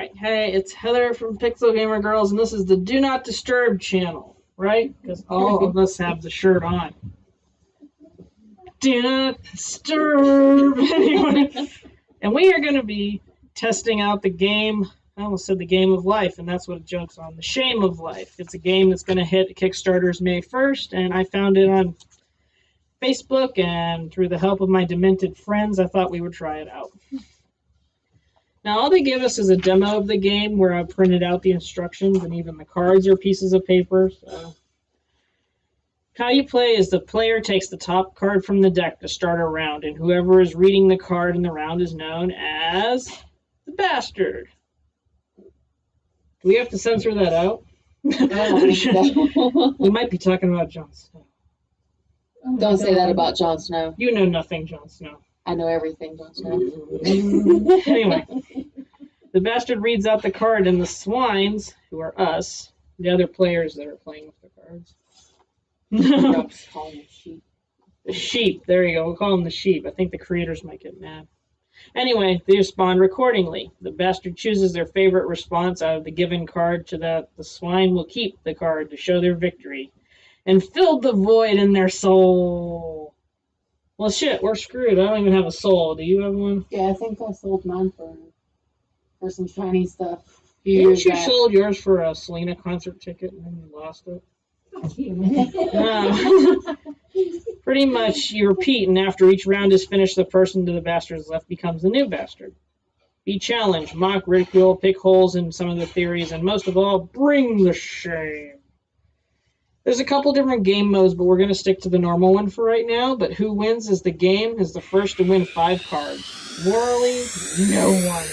Alright, hey, it's Heather from Pixel Gamer Girls, and this is the Do Not Disturb channel, right? Because all of us have the shirt on. Do not disturb anyone. And we are going to be testing out the game, I almost said the game of life, and that's what it jokes on, the shame of life. It's a game that's going to hit Kickstarter's May 1st, and I found it on Facebook, and through the help of my demented friends, I thought we would try it out. Now, all they give us is a demo of the game where I printed out the instructions, and even the cards are pieces of paper. So, how you play is the player takes the top card from the deck to start a round, and whoever is reading the card in the round is known as the bastard. Do we have to censor that out? We might be talking about Jon Snow. Don't say that about Jon Snow. You know nothing, Jon Snow. I know everything, Jon Snow. Anyway, the bastard reads out the card, and the swines, who are us, the other players that are playing with the cards. Call them sheep. The sheep, there you go. We'll call them the sheep. I think the creators might get mad. Anyway, they respond accordingly. The bastard chooses their favorite response out of the given card to that the swine will keep the card to show their victory and fill the void in their soul. Well, shit, we're screwed. I don't even have a soul. Do you have one? Yeah, I think I sold mine for some shiny stuff. Didn't you sold yours for a Selena concert ticket and then you lost it? Pretty much you repeat, and after each round is finished, the person to the bastard's left becomes the new bastard. Be challenged, mock, ridicule, pick holes in some of the theories, and most of all, bring the shame. There's a couple different game modes, but we're going to stick to the normal one for right now. But who wins is the game is the first to win 5 cards. Morally, no one.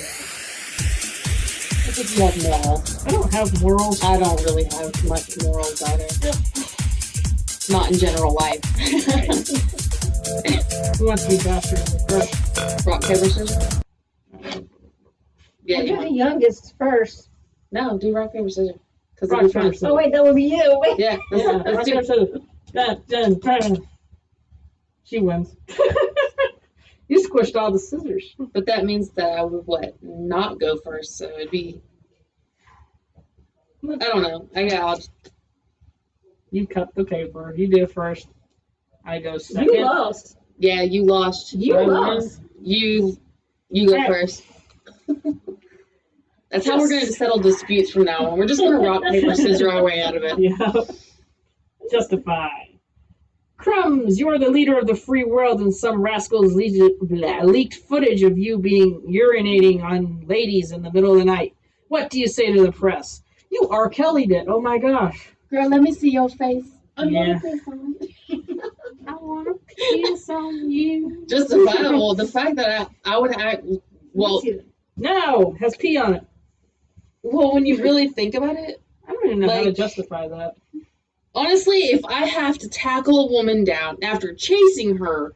I think you have morals. I don't have morals. I don't really have much morals either. Not in general life. Who wants to be bastard first? Rock, paper, scissors? Yeah, You're the youngest first. No, do rock, paper, scissors. Rock, paper, scissors. Oh, wait, that would be you. Wait. Yeah, let's do it. She wins. You squished all the scissors. But that means that I would, not go first, so it'd be... I don't know. You cut the paper. You do it first. I go second. You lost. Yeah, you lost. You lost. You go first. That's how we're going to settle disputes from now on. We're just going to rock, paper, scissors our way out of it. Yeah. Justify. Crumbs, you are the leader of the free world, and some rascals leaked footage of you urinating on ladies in the middle of the night. What do you say to the press? You R. Kelly'd it. Oh my gosh. Girl, let me see your face. Yeah. I want to piss on you. Justifiable. The fact that I would act... Well, no, it has pee on it. Well, when you really think about it... I don't even know how to justify that. Honestly, if I have to tackle a woman down after chasing her,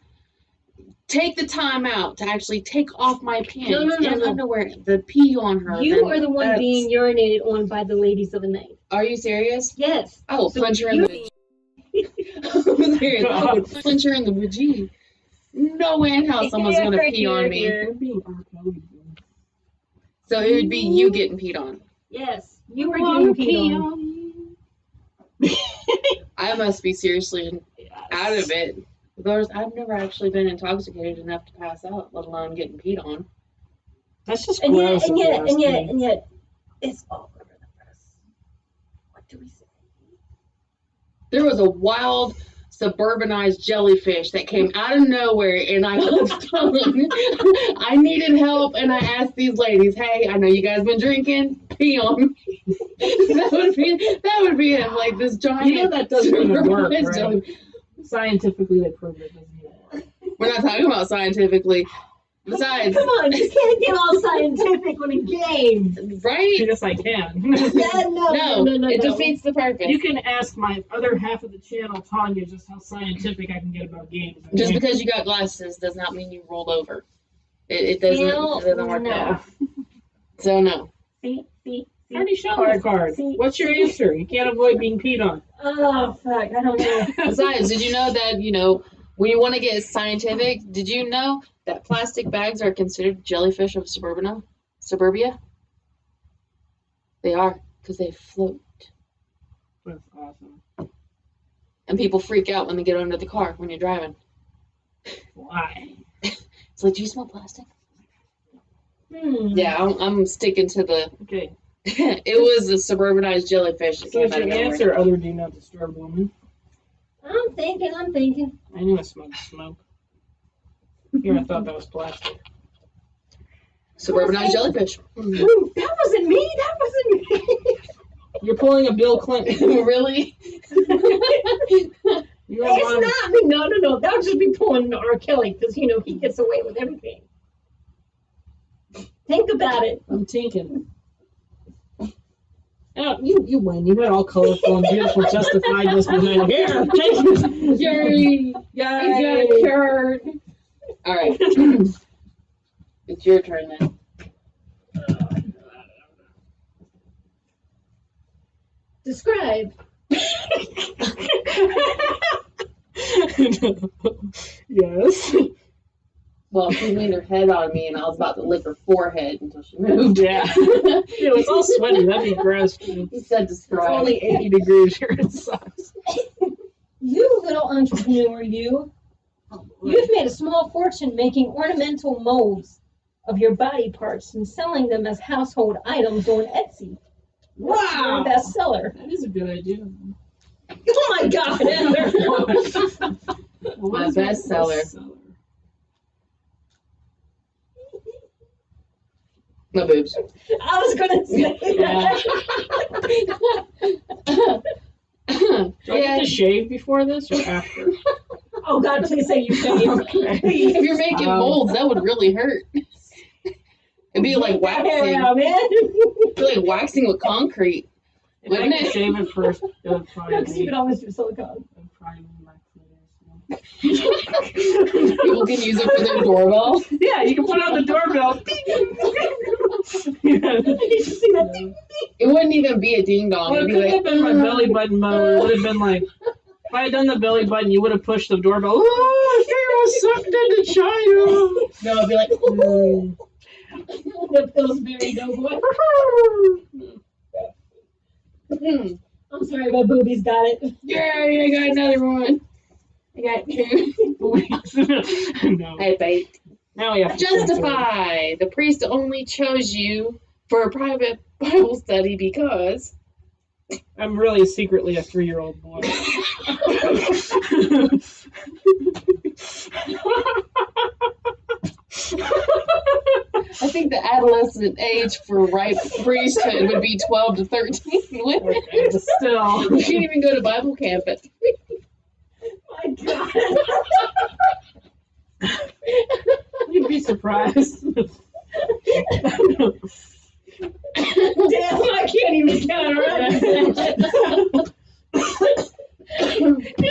take the time out to actually take off my pants and underwear, the pee on her. You are the one being urinated on by the ladies of the night. Are you serious? Yes. I will punch her in the... I would punch her in the vagina. No way in hell someone's going to pee on me. So it would be you getting peed on. Yes. You were getting peed on. I must be seriously out of it. Because I've never actually been intoxicated enough to pass out, let alone getting peed on. That's just and gross. yet, it's all over the press. What do we say? There was a wild, suburbanized jellyfish that came out of nowhere, and I was telling I needed help, and I asked these ladies, "Hey, I know you guys been drinking. Pee on me." that would be it. Like this giant. You know that doesn't even work, right? Scientifically, they proved it doesn't even work. We're not talking about scientifically. Besides, come on, you can't get all scientific on a game, right? Yes, I can. No, it defeats the purpose. You can ask my other half of the channel, Tanya, just how scientific I can get about games. Just because you got glasses does not mean you rolled over. It doesn't work that way. So no. See. I already showed the card. What's your answer? You can't avoid being peed on. Oh, fuck. I don't know. Besides, did you know that, when you want to get scientific, did you know that plastic bags are considered jellyfish of suburbia? They are, because they float. That's awesome. And people freak out when they get under the car when you're driving. Why? It's like, do you smell plastic? Hmm. Yeah, I'm sticking to the... Okay. It was a suburbanized jellyfish that So came is out of your nowhere. answer other do not disturb woman? I'm thinking. I knew I smelled smoke. Here, I thought that was plastic. Suburbanized jellyfish. Ooh, that wasn't me. You're pulling a Bill Clinton. Really? You're It's not me. No. That would just be pulling R. Kelly because, he gets away with everything. Think about it. I'm thinking. Oh, you win. You got all colorful and beautiful justified this behind here. Take it. Yay! Yay! I got a card. All right. It's your turn then. Describe. Yes. Well, she leaned her head on me, and I was about to lick her forehead until she moved. Yeah. Ew, it's all sweaty. That'd be gross. He said It's describe. only 80 degrees here. It sucks. You little entrepreneur, you. You've made a small fortune making ornamental molds of your body parts and selling them as household items on Etsy. Wow. You're a bestseller. That is a good idea. Oh my God, Heather. What My is my bestseller. My boobs. I was gonna say that. Do I get to shave before this or after? Oh God, please say you shave. Okay. Please. If you're making molds, that would really hurt. It'd be like waxing. Yeah, man. It'd be like waxing with concrete. If I could shave it first, it would probably Because you be, could always do silicone. my cleanest. People can use it for their doorbell. Yeah, you can put it on the doorbell. Yeah. You should see that. It wouldn't even be a ding dong. Well, it It'd could be have like, been my belly button mode. It would have been like, if I had done the belly button, you would have pushed the doorbell. Oh, Pharaoh sucked into China. no, it'd be like, The Pillsbury Doughboy. I'm sorry, my boobies got it. yay, I got another one. I got two. No. I baked. Now we have to Justify. The priest only chose you for a private Bible study because. I'm really secretly a 3-year-old boy. I think the adolescent age for ripe priesthood would be 12 to 13. Okay, but still. You can't even go to Bible camp at. My God. You'd be surprised. Damn, I can't even counteract that.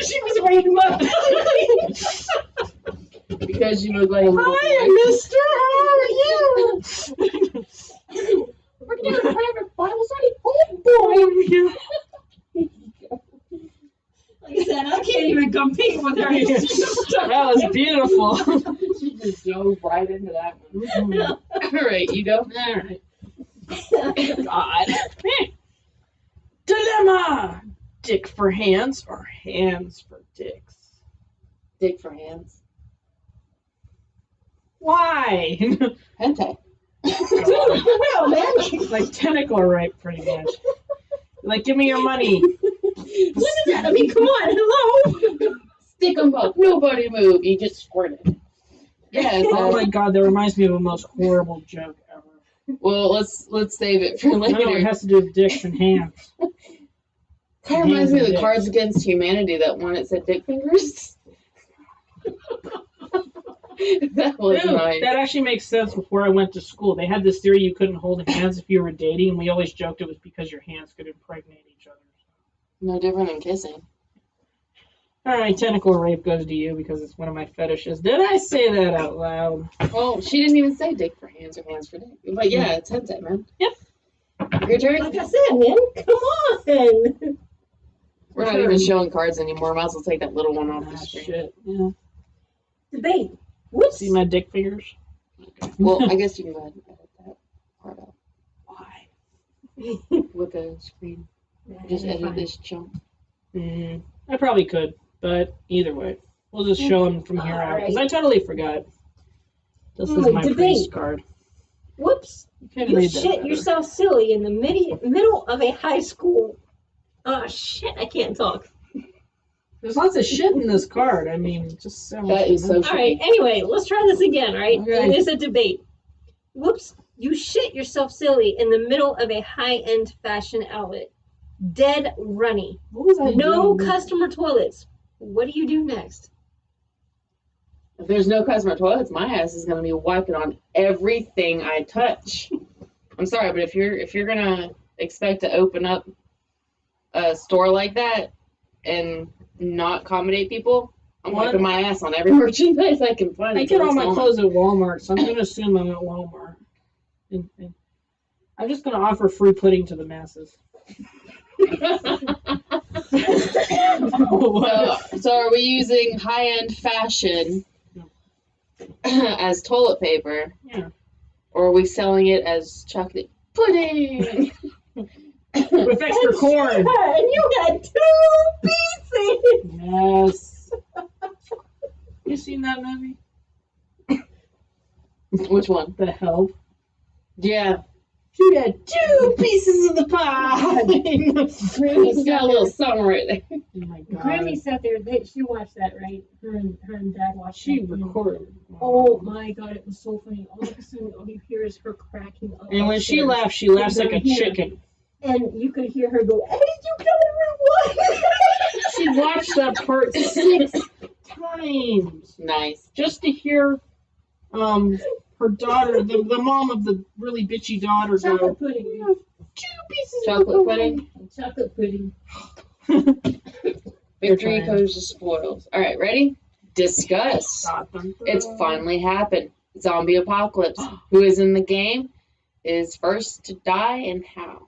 She was reading my Because you look like a little boy. Hi, mister. How are you? We're doing a private Bible study. Oh, boy. Like I said, I can't even compete with her. That was beautiful. She just dove right into that one. Mm-hmm. All right, you go. All right. God. Dilemma. Dick for hands or hands for dicks? Dick for hands. Why? Hentai. Well, man. Like tentacle rape, pretty much. Like, give me your money. What is that? I mean, come on, hello. Stick 'em up. Nobody move. You just squirt it. Yeah. Oh my God, that reminds me of the most horrible joke ever. Well, let's save it for later. No, it has to do with dicks and hands. Kind of reminds me of the Dicks. Cards Against Humanity, that one that said dick fingers. That was Dude, nice. that actually makes sense before I went to school. They had this theory you couldn't hold hands if you were dating, and we always joked it was because your hands could impregnate each other. No different than kissing. All right, tentacle rape goes to you because it's one of my fetishes. Did I say that out loud? Well, she didn't even say dick for hands or hands for dick. But yeah, it's hentai, man. Yep. Your turn. Like I said, man, come on. We're not even showing cards anymore. Might as well take that little one off the Ah, screen. shit. Yeah. Debate. Whoops. See my dick fingers? Okay. Well, I guess you can go ahead and edit that part out. Why? with a screen. Just edit this chunk. I probably could, but either way, we'll just show them from here out because I totally forgot. This is my debate. priest card. Whoops! Can't You read that shit better. yourself silly in the middle of a high school. Oh shit! I can't talk. There's lots of shit in this card. I mean, it just sounds. That is so All right. Anyway, let's try this again. All right, Okay. it is a debate. Whoops! You shit yourself silly in the middle of a high-end fashion outlet. Dead runny. What was I No doing? customer toilets. What do you do next? If there's no customer toilets, my ass is gonna be wiping on everything I touch. I'm sorry, but if you're gonna expect to open up a store like that and not accommodate people, I'm What? wiping my ass on every merchandise I can find. I get all my clothes at Walmart, so I'm going to assume I'm at Walmart. And I'm just going to offer free pudding to the masses. So are we using high-end fashion as toilet paper? Yeah. Or are we selling it as chocolate pudding? With extra corn. And you had 2 pieces. Yes. You seen that movie? Which one? The Help. Yeah. She had 2 pieces of the pie. It's got a little something right there. Oh my God. Grammy sat there. She watched that, right? Her and Dad watched. She that. recorded. Oh my God! It was so funny. All of a sudden, all you hear is her cracking up. And when she upstairs. laughs like a chicken. And you could hear her go, "Hey, did you come in room 1?" She watched that part 6 times Nice. just to hear her daughter, the mom of the really bitchy daughter, go, Chocolate pudding. 2 pieces Chocolate pudding. Chocolate pudding. Victory trying. goes to spoils. All right, ready? Discuss. It's finally happened. Zombie apocalypse. Who is in the game is first to die and how?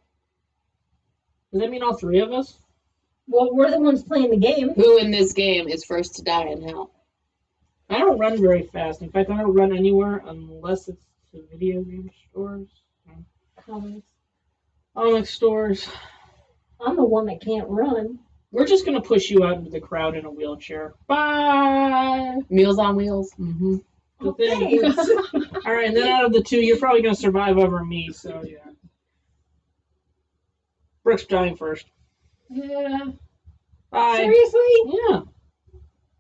Does that mean all 3 of us? Well, we're the ones playing the game. Who in this game is first to die and how? I don't run very fast. In fact, I don't run anywhere unless it's to video game stores, Comics. comic stores. I'm the one that can't run. We're just gonna push you out into the crowd in a wheelchair. Bye. Meals on Wheels. Mm-hmm. Okay. All right, and then out of the 2, you're probably gonna survive over me. So yeah. Brooke's dying first. Yeah. Bye. Seriously? Yeah.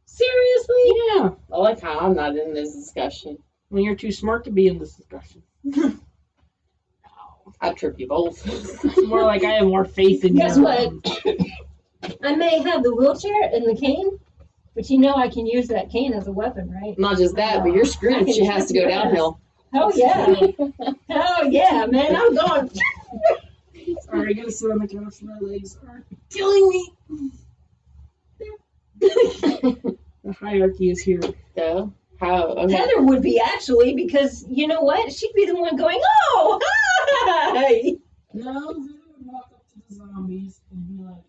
Seriously? Yeah. I like how I'm not in this discussion. When you're too smart to be in this discussion. I'll trip you both. It's more like I have more faith in you. Guess what? I may have the wheelchair and the cane, but you know I can use that cane as a weapon, right? Not just that, but you're screwed if she has to go downhill. Hell yeah. Hell yeah, man. I'm going. Sorry, I gotta sit on the couch. My legs are killing me. The hierarchy is here. So, how? Okay. Heather would be actually, because you know what? She'd be the one going, "Oh, hi." No, Zulu would walk up to the zombies and be like,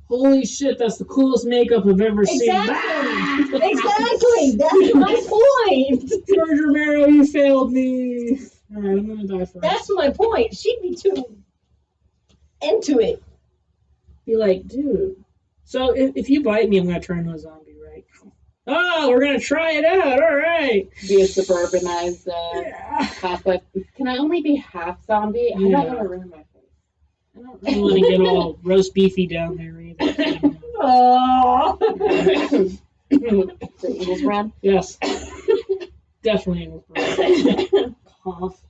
"Holy shit, that's the coolest makeup I've ever seen." Exactly. Exactly. That's my point. George Romero, you failed me. All right, I'm gonna die first. That's my point. She'd be too into it. Be like, dude. So if you bite me, I'm gonna turn into a zombie, right? Oh, we're gonna try it out. All right. Be a suburbanized Yeah. half. But can I only be half zombie? I Yeah. don't want to ruin my face. I don't really want to get all roast beefy down there either. Oh. The Eagles run. Yes. Definitely. Cough.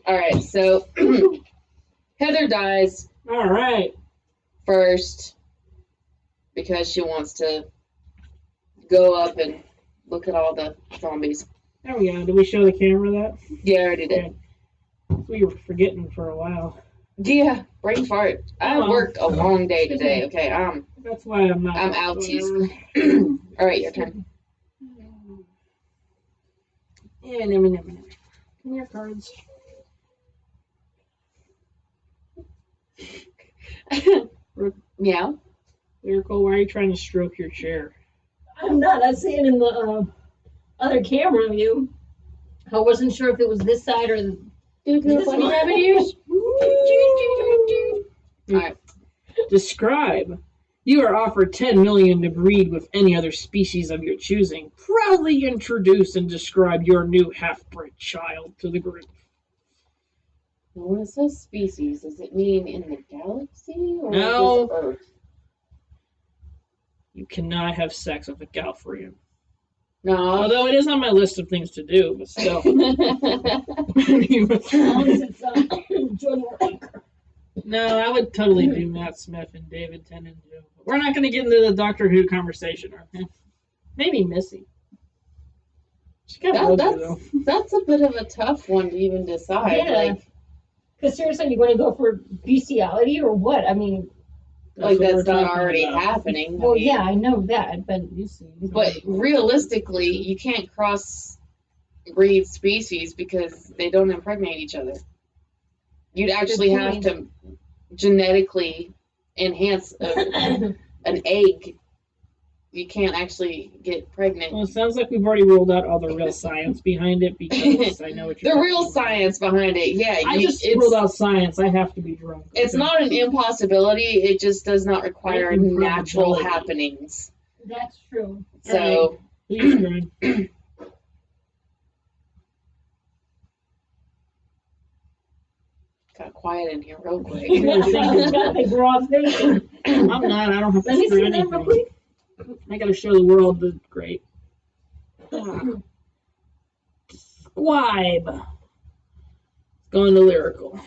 All right, so Heather dies All right. first because she wants to go up and look at all the zombies. There we go. Did we show the camera that? Yeah, I already did. We were forgetting for a while. Yeah, brain fart. I Oh. worked a long day today. Okay, That's why I'm not. I'm outies. All right, your turn. Yeah, never. Come here, cards. Meow. Lyrical, why are you trying to stroke your chair? I'm not. I see it in the other camera view. I wasn't sure if it was this side or the. Do you feel funny rabbit ears? Alright. Describe. You are offered 10 million to breed with any other species of your choosing. Proudly introduce and describe your new half-bred child to the group. When it says species, does it mean in the galaxy or No. just Earth? You cannot have sex with a Galfrian. No. Although it is on my list of things to do, but still. No, I would totally do Matt Smith and David Tennant too. We're not going to get into the Doctor Who conversation, okay? Maybe Missy. She got though. That's a bit of a tough one to even decide. Yeah. Because seriously, you want to go for bestiality or what? I mean, that's not already happening. Well, yeah, I know that, but realistically, you can't cross breed species because they don't impregnate each other. You'd actually have to genetically enhance an egg. You can't actually get pregnant. Well, it sounds like we've already ruled out all the real science behind it because I know what you're the real science behind it. Yeah, I just ruled out science. I have to be drunk. It's not an impossibility. It just does not require natural happenings. That's true. So, got quiet in here real quick. I'm not. I don't have to Let me screw see that real anything. quick. I gotta show the world the great. Describe. Going to Lyrical.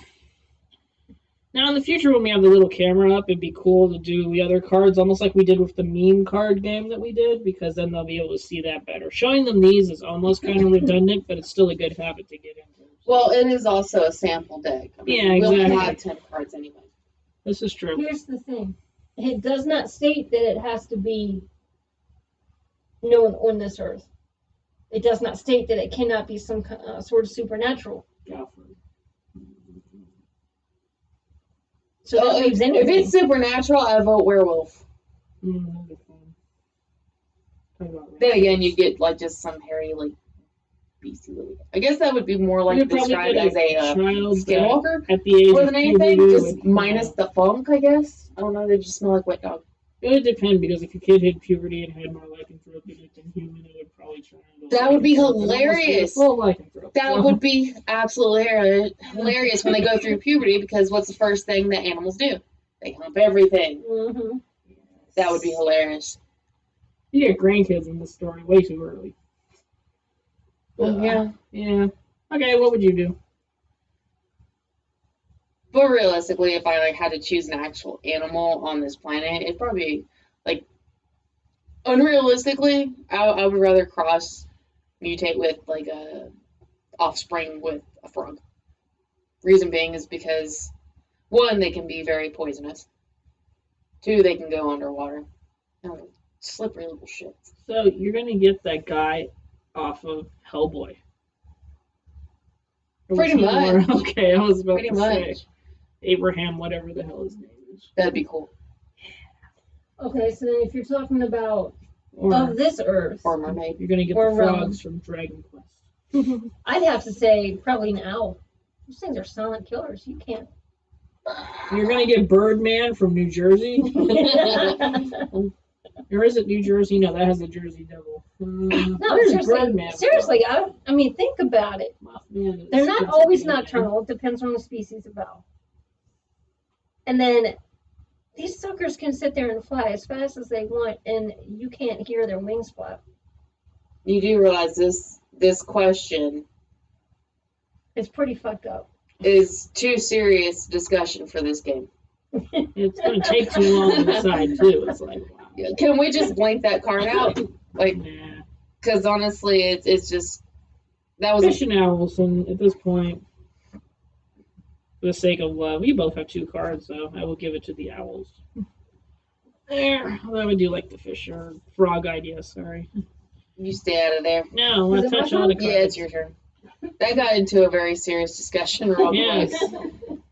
Now, in the future, when we have the little camera up, it'd be cool to do the other cards, almost like we did with the meme card game that we did, because then they'll be able to see that better. Showing them these is almost kind of redundant, but it's still a good habit to get into. Well, it is also a sample deck. I mean, yeah, exactly. We'll have 10 cards anyway. This is true. Here's the thing. It does not state that it has to be known on this earth. It does not state that it cannot be some sort of supernatural. So that leaves anything. If it's supernatural, I vote werewolf. Then again, you get like just some hairy, like beastie little. I guess that would be more like described as a skinwalker at the age more than anything, just minus the funk. I guess I don't know. They just smell like wet dog. It would depend because if your kid hit puberty and had more lycanthropy than human, it would probably turn into. That would be hilarious. That would be absolutely hilarious when they go through puberty because what's the first thing that animals do? They hump everything. Mm-hmm. That would be hilarious. You get grandkids in this story way too early. Yeah. Yeah. Okay, what would you do? But realistically, if I had to choose an actual animal on this planet, it'd probably be unrealistically, I would rather mutate with a offspring with a frog. Reason being is because 1, they can be very poisonous. 2, they can go underwater. Slippery little shit. So you're gonna get that guy off of Hellboy. Pretty much. Okay, I was about Pretty to much. say Abraham, whatever the hell his name is. That'd be cool. Okay, so then if you're talking about of this earth, Or mermaid. You're gonna get Or the frogs from Dragon Quest. I'd have to say probably an owl. Those things are silent killers. You can't. You're gonna get Birdman from New Jersey. Or is it New Jersey? No, that has the Jersey Devil. No, seriously, I mean, think about it. They're not always nocturnal. It depends on the species of owl. And then these suckers can sit there and fly as fast as they want, and you can't hear their wings flap. You do realize this question It's pretty fucked up. is too serious discussion for this game. It's gonna take too long to decide too. It's like, wow. Can we just blank that card out? Nah. Because honestly, it's just that was Fish and owls, and at this point, for the sake of love, we both have 2 cards, so I will give it to the owls. There, although I do like the fish or frog idea. Sorry. You stay out of there. No, I touch all the cards. Yeah, it's your turn. That got into a very serious discussion real quick. Yes.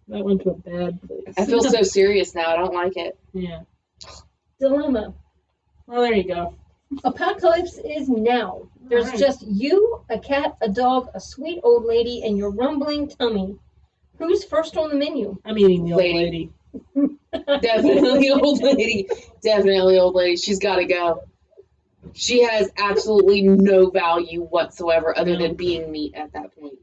That went to a bad place. I feel so serious now. I don't like it. Yeah. Dilemma. Well, there you go. Apocalypse is now. There's Alright. just you, a cat, a dog, a sweet old lady, and your rumbling tummy. Who's first on the menu? I'm eating the old Lady. lady. Definitely old lady. Definitely old lady. She's got to go. She has absolutely no value whatsoever other than being meat at that point.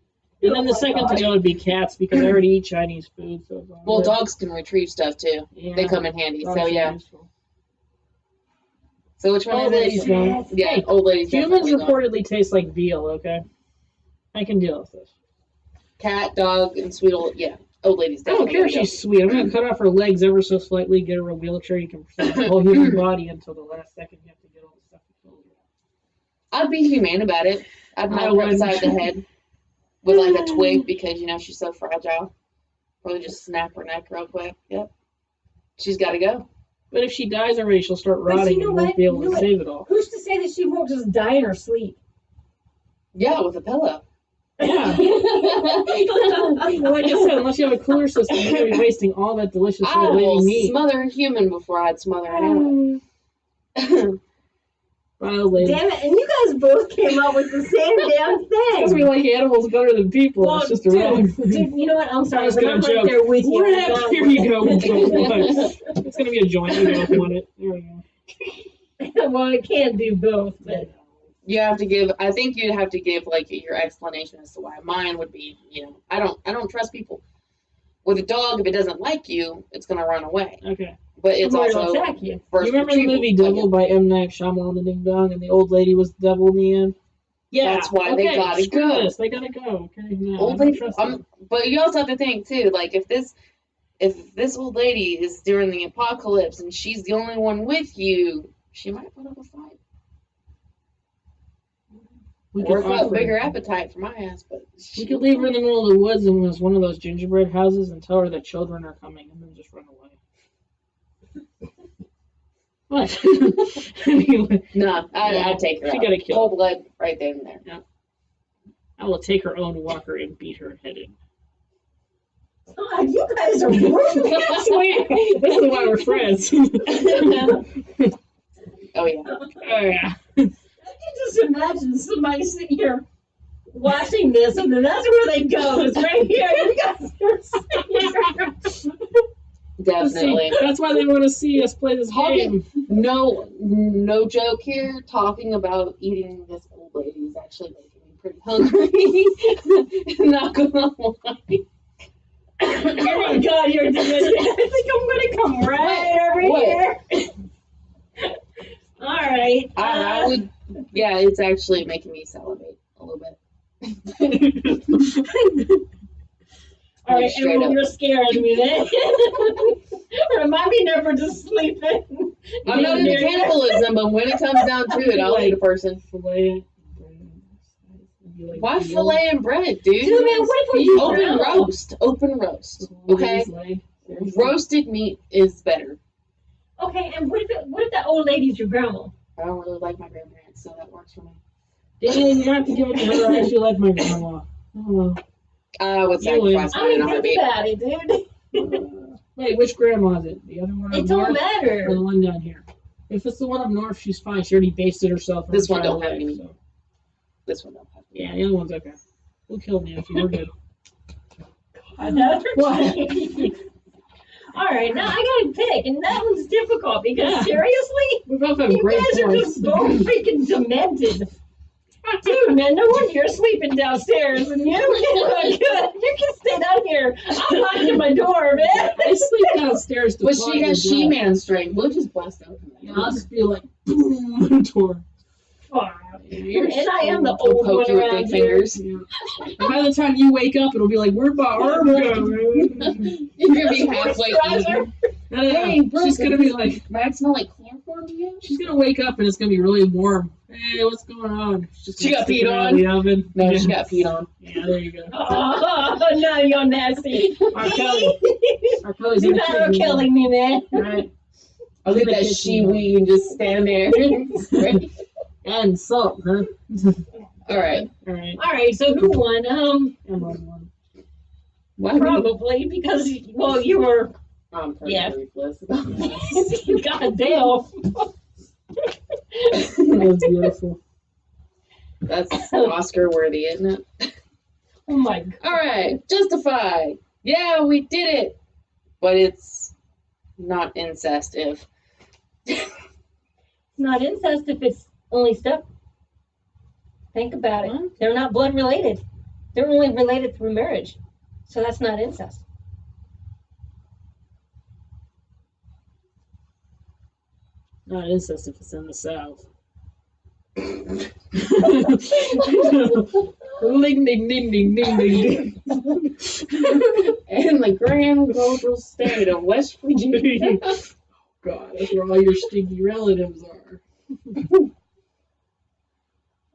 And then the second to go would be cats because I already eat Chinese food. So it's all Well, good. dogs can retrieve stuff too. Yeah, They come in handy. dogs So are yeah. useful. So which one Old is lady's it? gone. Yeah, Hey, old lady's Humans definitely gone. reportedly taste like veal. Okay, I can deal with this. Cat, dog, and sweet old old lady's I don't definitely. care if gonna she's sweet. I'm gonna cut off her legs ever so slightly, get her a wheelchair. You can present the whole human body until the last second. You have to get all the stuff to kill her. go. I'd be humane about it. I'd I knock her wouldn't. upside the head with like a twig because she's so fragile. Probably just snap her neck real quick. Yep. She's got to go. But if she dies already, she'll start But rotting you know and won't what? be able You to know save it all. Who's to say that she won't just die in her sleep? Yeah, with a pillow. Yeah. Well, like I said, unless you have a cooler system, you're gonna be wasting all that delicious I old will lady meat. smother a human before I'd smother an animal. Bye, old lady. Damn it! And you guys both came up with the same damn Because we thing. like animals better than people. Well, it's just a wrong dude, you know what? I'm sorry, was but gonna I'm right joke. there with you. Rip! on that Here you go. It's gonna be a joint. You both want it. There we go. one. Well, it can't do both, but You have to give. I think you'd have to give like your explanation as to why. Mine would be, I don't trust people. With a dog, if it doesn't like you, it's gonna run away. Okay. But it's somebody will also attack you. first You remember the retrieval. movie Devil by M. Night Shyamalan, the Ding Dong, and the old lady was the devil in the end? Yeah. That's why they okay, gotta screw go. this. They gotta go. Okay, no, I Old don't lady, trust them. but you also have to think too. Like if this old lady is during the apocalypse and she's the only one with you, she might put up a fight. We Or could got offer- bigger appetite for my ass, but We could leave her in the middle of the woods and was one of those gingerbread houses and tell her that children are coming and then just run away. What? Anyway, No, I'd take her She out. gotta kill. Cold blood right there and there. I will take her own walker and beat her head in. God, you guys are ruthless. This is why we're friends. Oh yeah. Oh, yeah. I can just imagine somebody sitting here watching this, and then that's where they go. It's right here. You guys are sitting here. Definitely. See, that's why they want to see us play this game. No joke here. Talking about eating this old lady is actually making me pretty hungry. Not gonna lie. Oh my God, you're delicious. I think I'm gonna come right over What? here. All right. I would. Yeah, it's actually making me salivate a little bit. All right, Straight everyone, up. you're scaring me then. Remind me never to sleep in. I'm not into cannibalism, but when it comes down to it, I'll eat a person. Fillet. Why fillet and bread, dude? Dude, man, what if we do Open grill? roast. Open roast. Okay? Roasted meat is better. Okay, and what if that old lady's your grandma? I don't really like my grandparents, so that works for me. Dang, you have to give it to her. I actually like my grandma. Oh. I would You win. sacrifice I mine in mean, a think heartbeat. about it, dude. Wait, which grandma is it? The other one up It don't north or matter. the one down here? If it's the one up north, she's fine. She already basted herself. This one entire don't have life, any. so. This one don't have to. Yeah, the other one's okay. We'll kill Nancy. We're good. Another What? change. All right, now I gotta pick, and that one's difficult because Yeah. seriously, We both have you great guys are points. just both freaking demented. Dude, man, no wonder you're sleeping downstairs, and you can stay down here. I'm locking my door, man. I sleep downstairs to But fly she the has door. She-Man strength. We'll just bust open that. Yeah, I'll just be like, boom, door. And I am the We'll old poke one you with around big here. fingers. Yeah. And by the time you wake up, it'll be like, where'd my arm go? You're gonna be halfway eaten. Hey, bro, She's gonna be like, might it smell like chloroform to you? she's gonna wake up and it's gonna be really warm. Hey, what's going on? She's just She gonna got stick peed it out on? of the oven. No, Yeah. she got peed on. Yeah, there you go. Oh, no, you're nasty. R. Kelly. R. Kelly's You're in the not kitchen. killing me, man. Right. I'll get that shiwi and just stand there. And salt, huh? All right. All right. All right, so who won? Emma won. Why Probably because, well, you were. I'm pretty Yeah. ruthless. God damn. That was beautiful. That's Oscar worthy, isn't it? Oh my God. All right. Justified. Yeah, we did it. But it's not incest if. It's not incest if it's only step. Think about it. Huh? They're not blood related. They're only related through marriage. So that's not incest. Not incest if it's in the South. Ding, ding, ding, ding, ding, ding. In the grand global state of West Virginia. God, that's where all your stinky relatives are.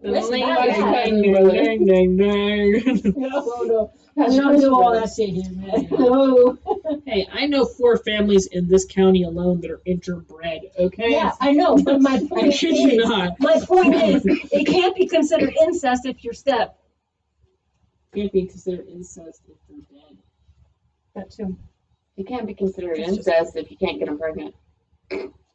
Listen, Ding, ding, ding, ding. No. We don't do all that shit here, man. No. Hey, I know 4 families in this county alone that are interbred, okay? Yeah, I know, but my I point kid you is, not. my point is, it can't be considered incest if you're step. Can't be considered incest if they're dead. That too. You can't be considered That's just- incest if you can't get them pregnant.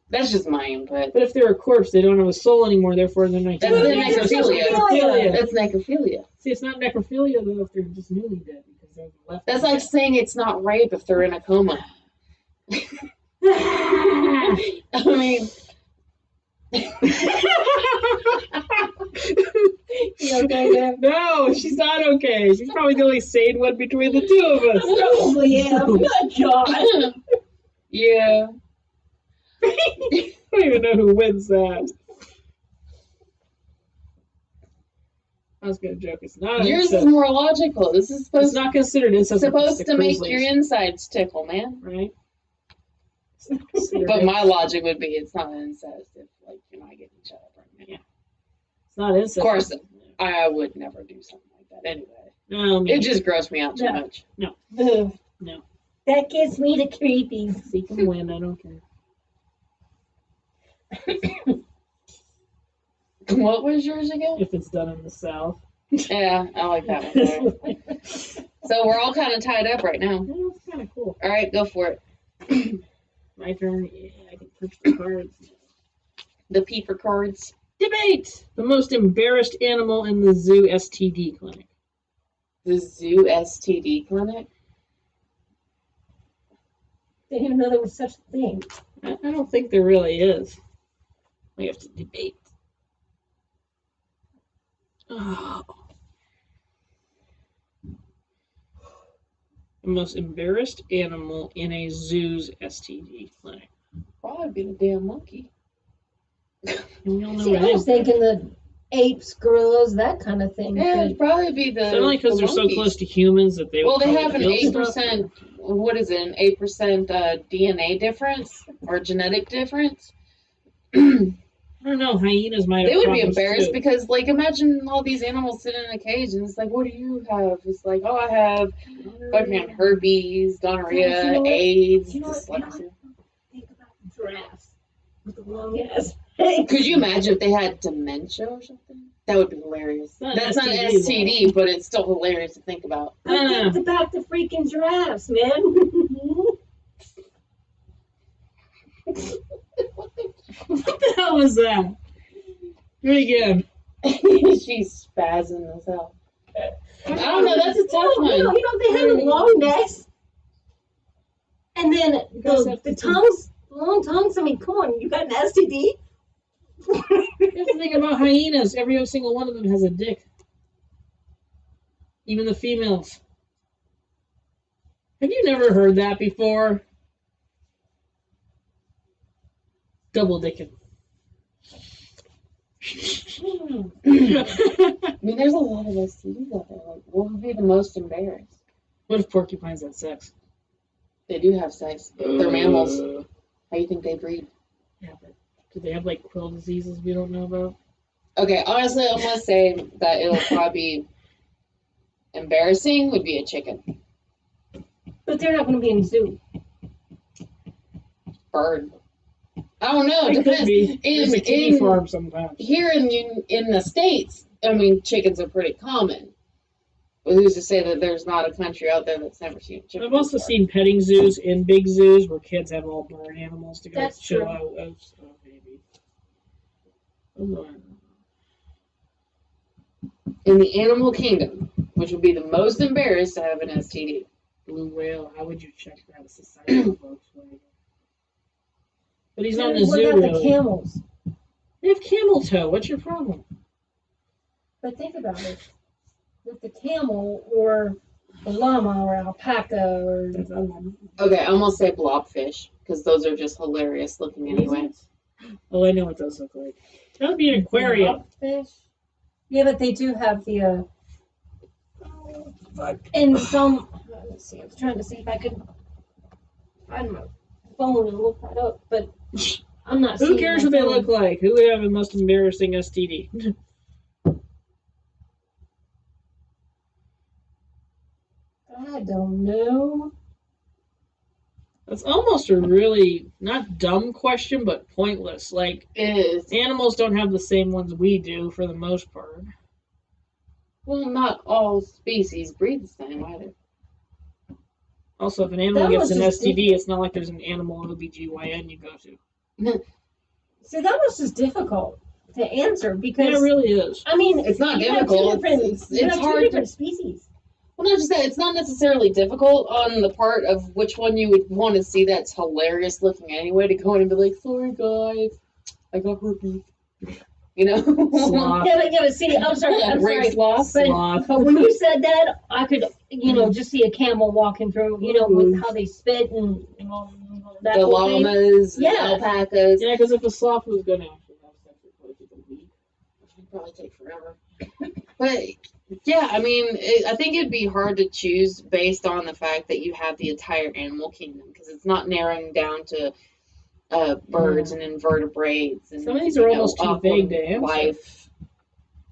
That's just my input. But if they're a corpse, they don't have a soul anymore, therefore they're not That's the human. necrophilia. That's necrophilia. See, it's not necrophilia, though, if they're just newly dead, because they're left. That's like saying it's not rape if they're in a coma. I mean, You okay there? No, she's not okay. She's probably the only sane one between the two of us. Probably am. Good God. yeah. I don't even know who wins that. I was gonna joke. It's not. Yours is incest. more logical. This is It's supposed, not considered incest. if it's supposed the to make Grizzlies, your insides tickle, man. right. It's not considered But my incest. logic would be it's not incest if, like, you're not getting each other pregnant. It's not incest. Of course, I would never do something like that anyway. No, It just grossed me out too No. much. Ugh. No. That gives me the creepies. Seek and win. I don't care. What was yours again? If it's done in the South. Yeah, I like that one better. So we're all kind of tied up right now. Yeah, it's kind of cool. All right, go for it. My turn. Yeah, I can push the cards. The peeper cards. Debate! The most embarrassed animal in the zoo STD clinic. The zoo STD clinic. Didn't even know there was such a thing. I don't think there really is. We have to debate. Oh. The most embarrassed animal in a zoo's STD clinic. Probably be the damn monkey. And we all know See, what I it was is. thinking the apes, gorillas, that kind of thing. Yeah, But it'd probably be the. It's only because the they're so monkeys. close to humans that they Well, would they probably have an kill 8%. stuff. What is it? An 8% DNA difference or genetic difference. I don't know. Hyenas might have They would be problems, embarrassed too. because, like, imagine all these animals sitting in a cage and it's like, what do you have? It's like, oh, I have fucking herpes, gonorrhea, You know what? AIDS, You know what? dyslexia. think about the giraffes with the long ass. Could you imagine if they had dementia or something? That would be hilarious. Not That's not STD, STD, but it's still hilarious to think about. I think about the freaking giraffes, man. What the hell was that? Do it again. She's spazzing this out. I don't know. That's a tough You one. know, they have long necks. And then the tongues, long tongues. I mean, come on, you got an STD? Here's the thing about hyenas. Every single one of them has a dick. Even the females. Have you never heard that before? Double dicking. I mean, there's a lot of STDs out there. Like, what would be the most embarrassed? What if porcupines had sex? They do have sex. They're mammals. How do you think they breed? Yeah, but do they have like quill diseases we don't know about? Okay, honestly, I'm gonna say that it'll probably be embarrassing. Would be a chicken, But they're not going to be in the zoo. bird. I don't know. It could Depends. be. There's a kitty farm sometimes. Here in the States, I mean, chickens are pretty common. But who's to say that there's not a country out there that's never seen a chicken? I've also before? seen petting zoos in big zoos where kids have all barn animals to go That's chill true. out with. So maybe. Oh, In the animal kingdom, which would be the most embarrassed to have an STD. Blue whale. How would you check that? It's a silent Volkswagen. But he's on the What zoo, about the really. camels? They have camel toe. What's your problem? But think about it. With the camel or the llama or alpaca or Okay, I'm gonna say blobfish because those are just hilarious looking anyway. Oh, I know what those look like. That would be an aquarium. fish. Yeah, but they do have the in some. Let's see. I was trying to see if I could find my phone and look that up, but I'm not. Who cares what they look like? Who would have the most embarrassing STD? I don't know. That's almost a really not dumb question, but pointless. Like It is. animals don't have the same ones we do for the most part. Well, not all species breed the same either. Also, if an animal That gets was an just STD, it's not like there's an animal OBGYN you go to. See, that was just difficult to answer because Yeah, it really is. I mean, It's not you have difficult. Two different, It's you have hard two to- different species. Well, not just that. It's not necessarily difficult on the part of which one you would want to see that's hilarious looking anyway to go in and be like, sorry guys, I got herpes. You know? Sloth. Yeah, but see, I'm sorry, I'm Great sorry. sloth. Sloth. But when you said that, I could, just see a camel walking through, with how they spit and that The whole thing. llamas, Yeah. the alpacas. Yeah, because if a sloth was going to actually have sex, it would take a week. It'd probably take forever. But yeah, I mean, I think it'd be hard to choose based on the fact that you have the entire animal kingdom because it's not narrowing down to birds and invertebrates. And, Some of these are almost too vague to answer. life.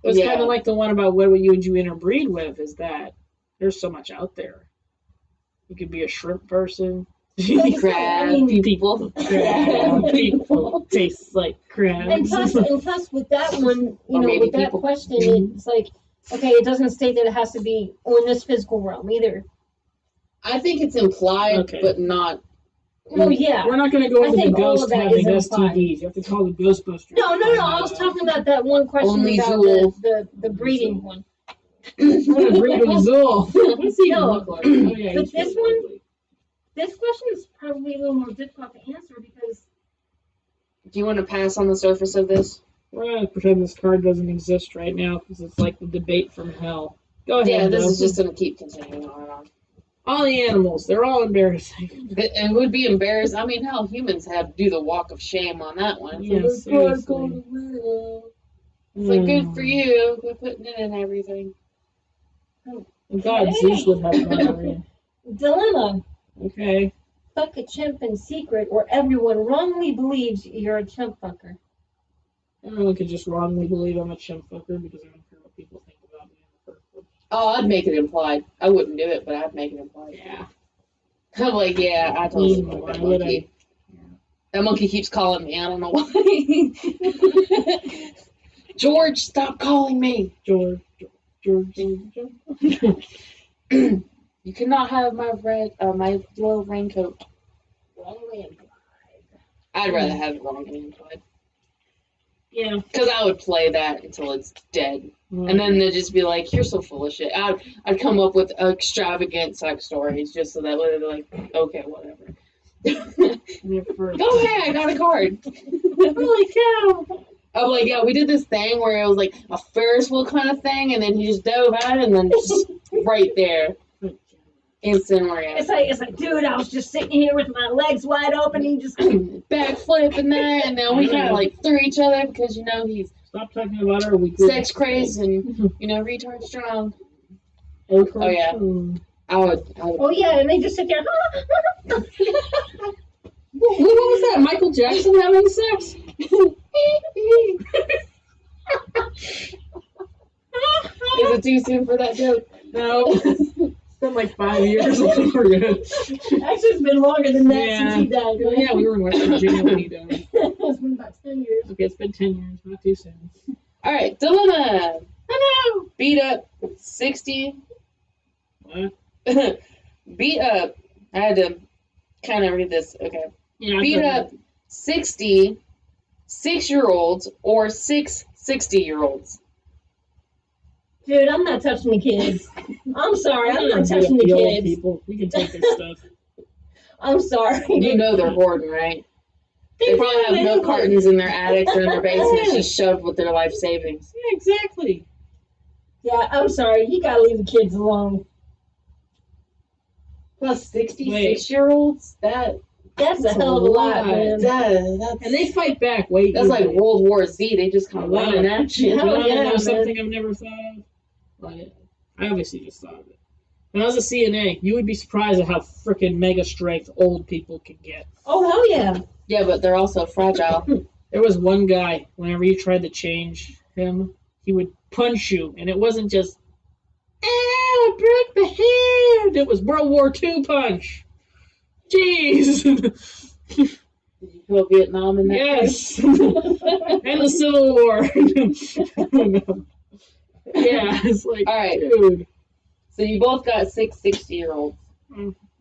It was Yeah. kind of like the one about what would you interbreed with, is that there's so much out there. You could be a shrimp person. Crab I mean, people. Crab people tastes like crabs. And plus, with that one, Or maybe with that people. question, it's like, okay, it doesn't state that it has to be in this physical realm either. I think it's implied, Okay. but not. Oh yeah. We're not going to go I into the think all ghost of that having is implied. STDs. You have to call the Ghostbusters. No. I was talking about that one question Only about Zool. the breeding one. I'm going to breed with Zool. What does he even No. look like? Oh, yeah, But he's this really one- ugly. This question is probably a little more difficult to answer because Do you want to pass on the surface of this? We're going to pretend this card doesn't exist right now because it's like the debate from hell. Go ahead. Yeah, this is Dustin. just going to keep continuing on and on. All the animals. They're all embarrassing. It would be embarrassing. I mean, hell, humans have to do the walk of shame on that one. Yeah, It's like, seriously. it's like, good for you. We're putting it in everything. God, Zeus would have gonorrhea. dilemma. Okay. Fuck a chimp in secret, or everyone wrongly believes you're a chimp fucker. Everyone could just wrongly believe I'm a chimp fucker because I don't care what people think about me in the first place. Oh, I'd make it implied. I wouldn't do it, but I'd make it implied. Yeah. I'm like, yeah, I totally Why fuck that would monkey. I? That monkey keeps calling me. I don't know why. George, stop calling me. George. You cannot have my my yellow raincoat. Wrongly implied. I'd rather have it wrongly implied. Yeah. Because I would play that until it's dead. And then they'd just be like, you're so full of shit. I'd come up with extravagant sex stories just so that way they'd be like, okay, whatever. Go ahead, I got a card. Holy cow! I'm like, yeah, we did this thing where it was like a Ferris wheel kind of thing, and then he just dove at it, and then just right there, instant It's orgasm. like, dude, I was just sitting here with my legs wide open, and you just Backflip and that, and then we kind of like threw each other because, you know, he's Stop talking about our weekly. sex crazy and, you know, retard strong. Oh, yeah. I would. oh yeah, and they just sit there. What was that? Michael Jackson having sex? Is it too soon for that joke? No. It's been like 5 years. I think we're good. Actually, it's been longer than that since he died. Right? Yeah, we were in West Virginia when he died. It's been about 10 years. Okay, it's been 10 years. Not too soon. All right, dilemma. I know. Beat up 60. What? Beat up. I had to kind of read this. Okay. Yeah, Beat up 60 6-year-olds or 6 60-year-olds. Dude, I'm not touching the kids. I'm sorry, I'm not Beat up touching the old kids. people. We can take their stuff. I'm sorry. You know they're hoarding, right? They probably have milk cartons in their attics or in their basements just shoved with their life savings. Yeah, exactly. Yeah, I'm sorry. You gotta leave the kids alone. Plus 66-year-olds? That's a hell of a lot, man. And they fight back. That's like World War Z. They just come running at you. You Hell want to yeah, know man. something I've never thought of? Like, I obviously just thought of it. When I was a CNA, you would be surprised at how freaking mega strength old people can get. Oh, hell yeah. Yeah, but they're also fragile. There was one guy, whenever you tried to change him, he would punch you, and it wasn't just, I broke my hand. It was World War II punch. Jeez. Did you feel Vietnam in that? Yes. And the Civil War. Yeah, it's like, All right. dude. So you both got 60-year-olds.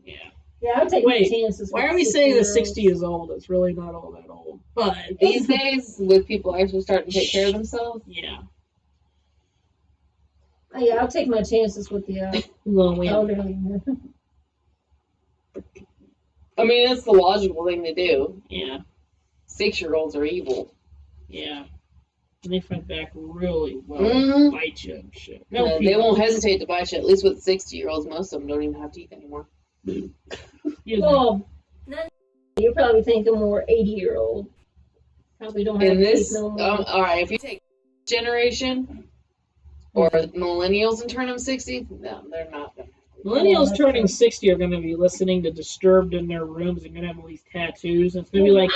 Yeah. Yeah, I'll take Wait, chances. Why are we saying that 60 is old? It's really not all that old. But These days, with people actually starting to take care of themselves. yeah. Yeah, I'll take my chances with the Well, we elderly. I mean, it's the logical thing to do. yeah. 6-year-olds are evil. Yeah. And they fight back really well. Mhm. Bite you and shit. They won't hesitate to bite you. At least with 60-year-olds, most of them don't even have teeth anymore. Well, you're probably thinking more 80-year-old. Probably don't have In this, teeth no more. all right, if you take generation or millennials and turn them 60, no, they're not gonna. Millennials turning 60 are going to be listening to Disturbed in their rooms and going to have all these tattoos. And it's going to be like,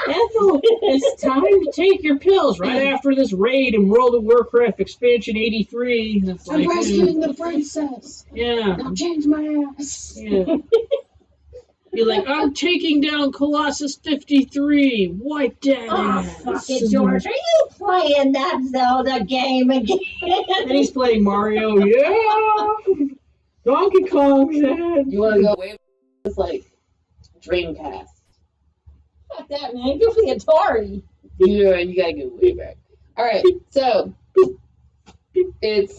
Ethel, it's time to take your pills right after this raid in World of Warcraft Expansion 83. And it's I'm like, rescuing the princess. yeah. Now change my ass. Yeah. You're like, I'm taking down Colossus 53. Wipe that Oh, ass. fuck it, George. Are you playing that Zelda game again? And he's playing Mario. Yeah. Donkey Kong dead. You want to go way? It's like Dreamcast. Fuck that, man. Go for the Atari. You gotta go way back. All right, so it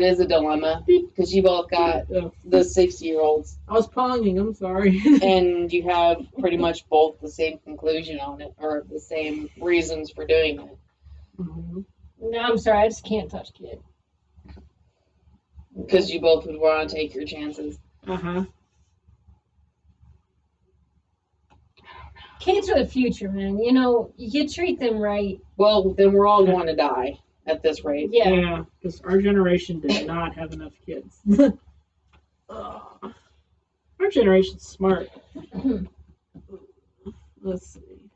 is a dilemma because you both got Oh, the 60-year-olds, I was ponging. I'm sorry. and you have pretty much both the same conclusion on it, or the same reasons for doing it. Mhm. No, I'm sorry. I just can't touch kids. Because you both would want to take your chances. Uh-huh. Kids are the future, man. You know, you treat them right. Well, then we're all going to die at this rate. Yeah. Yeah, because our generation did not have enough kids. Ugh. Our generation's smart. Let's see.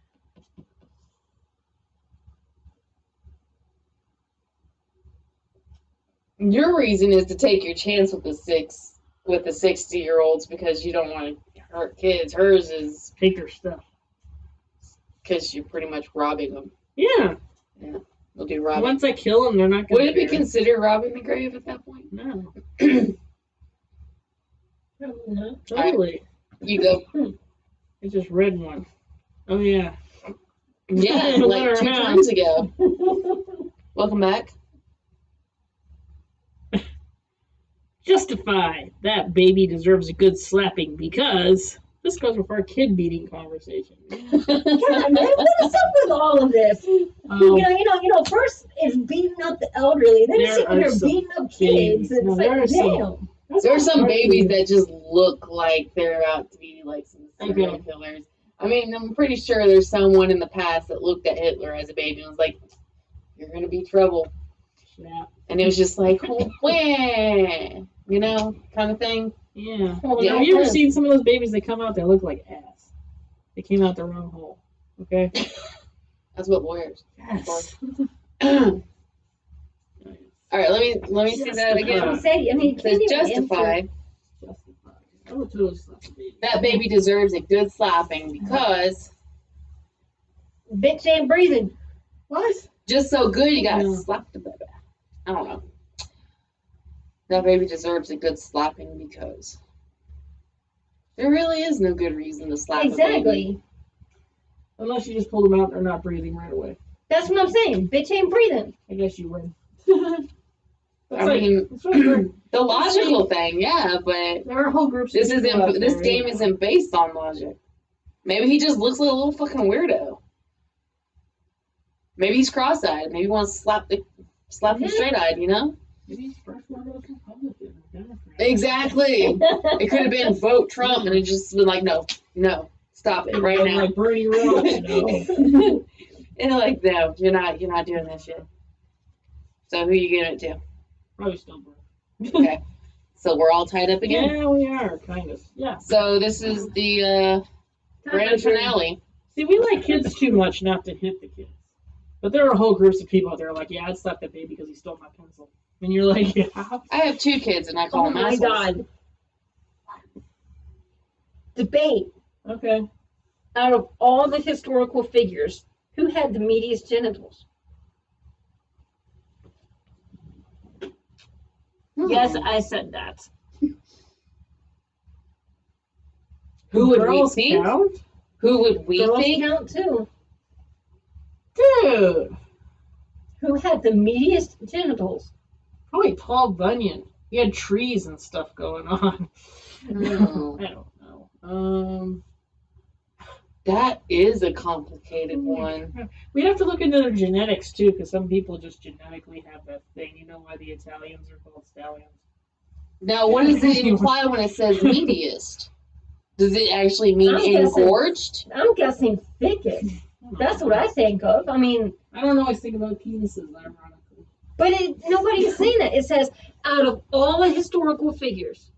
Your reason is to take your chance with the 60-year-olds because you don't want to hurt kids. Hers is Take their stuff. because you're pretty much robbing them. Yeah. We'll do robbing. Once I kill them, they're not going Would to it be considered robbing the grave at that point? No. No. Totally. You go. I just read one. Oh, yeah. Yeah, Let like her 2 have. times ago. Welcome back. Justify. That baby deserves a good slapping because... This goes with our kid beating conversation. God, man, what is up with all of this? You know. First it's beating up the elderly, then it's sitting There are here some beating up babies. kids. It's No, there are like, some- damn. There are some babies that just look like they're out to be like some serial Okay. killers. I mean, I'm pretty sure there's someone in the past that looked at Hitler as a baby and was like, "You're gonna be trouble," Yeah. and it was just like, "Wah," you know, kind of thing. Yeah. Yeah. Have you ever seen some of those babies that come out that look like ass? They came out the wrong hole. Okay? That's what lawyers. Yes. All right, let me see that I again. was saying, I mean, It can't says even justify. answer. Justified. I would totally slap a baby. That baby deserves a good slapping because Bitch ain't breathing. What? just so good you gotta Yeah. slap the baby. I don't know. That baby deserves a good slapping because there really is no good reason to slap a baby. Exactly. Unless you just pull them out and they're not breathing right away. That's what I'm saying. Bitch ain't breathing. I guess you win. That's I mean, that's what we're- the logical thing, yeah, but there are whole groups. this of people out isn't. This there. game isn't based on logic. Maybe he just looks like a little fucking weirdo. Maybe he's cross-eyed. Maybe he wants to slap him straight-eyed. You know? Maybe he's first one of those Republicans or Democrats. Exactly. It could have been vote Trump, and it just been like, no, stop it right now. Like Bernie Rocks, no. And like, no, you're not doing this shit. So who are you giving it to? Probably still Bernie. Okay. So we're all tied up again. Yeah, we are kind of. Yeah. So this is the grand finale. See, we like kids too much not to hit the kids. But there are whole groups of people out there like, yeah, I'd slap that baby because he stole my pencil. And you're like, yeah. I have 2 kids, and I call Oh them my assholes. god. Debate. Okay. Out of all the historical figures, who had the meatiest genitals? Yes, I said that. Who would Girls we think? count? Who would we Girls think? count too. Dude. Who had the meatiest genitals? Probably Paul Bunyan. He had trees and stuff going on. No. I don't know. That is a complicated one. We'd have to look into their genetics too, because some people just genetically have that thing. You know why the Italians are called stallions? Now, what does it imply when it says meatiest? Does it actually mean I'm guessing- engorged? I'm guessing thickest. That's what I think of. I mean, I don't always think about penises, ironically. but nobody is saying that. It says, out of all the historical figures,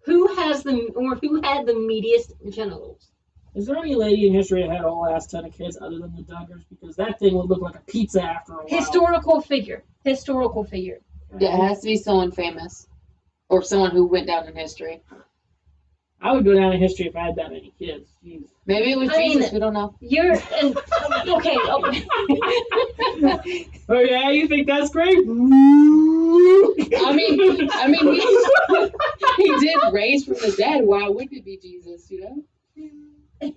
who had the meatiest genitals? Is there any lady in history that had a whole ass ton of kids other than the Duggars? Because that thing would look like a pizza after a while. Historical figure. Yeah, it has to be someone famous. Or someone who went down in history. I would go down in history if I had that many kids. Jeez. Maybe it was I mean- Jesus, we don't know. You're and okay. Oh yeah, you think that's great? I mean, he did raise from the dead. Why wouldn't it be Jesus, you know? Fine.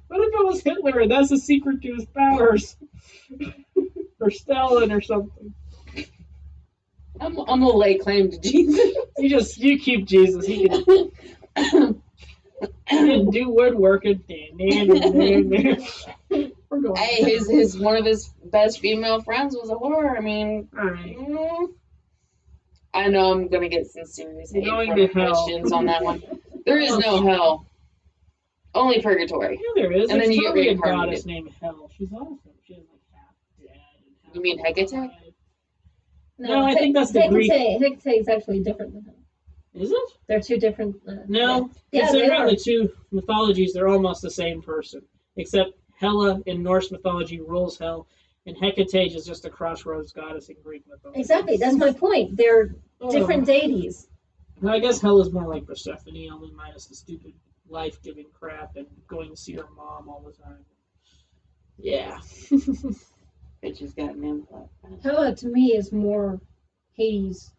What if it was Hitler and that's the secret to his powers? Or Stalin or something. I'm gonna lay claim to Jesus. You keep Jesus. He can do woodworking. We're going. Hey, his one of his best female friends was a whore. I mean, Alright. I know I'm gonna get some serious hate Going from to hell. Christians on that one. There is no hell, only purgatory. Yeah, there is. And then There's you get totally a reincarnated. goddess named Hel. She's awesome. She's like half dead and half You mean Hecate? alive. No, I think that's the Hecate is actually different than him. Is it? They're two different. No. Yeah, they Considering are. the two mythologies, they're almost the same person. Except Hela in Norse mythology rules hell, and Hecate is just a crossroads goddess in Greek mythology. Exactly. That's my point. They're different deities. Well, I guess Hela's more like Persephone, only minus the stupid life-giving crap and going to see her mom all the time. Yeah. Bitch got an implant. Hela to me is more Hades.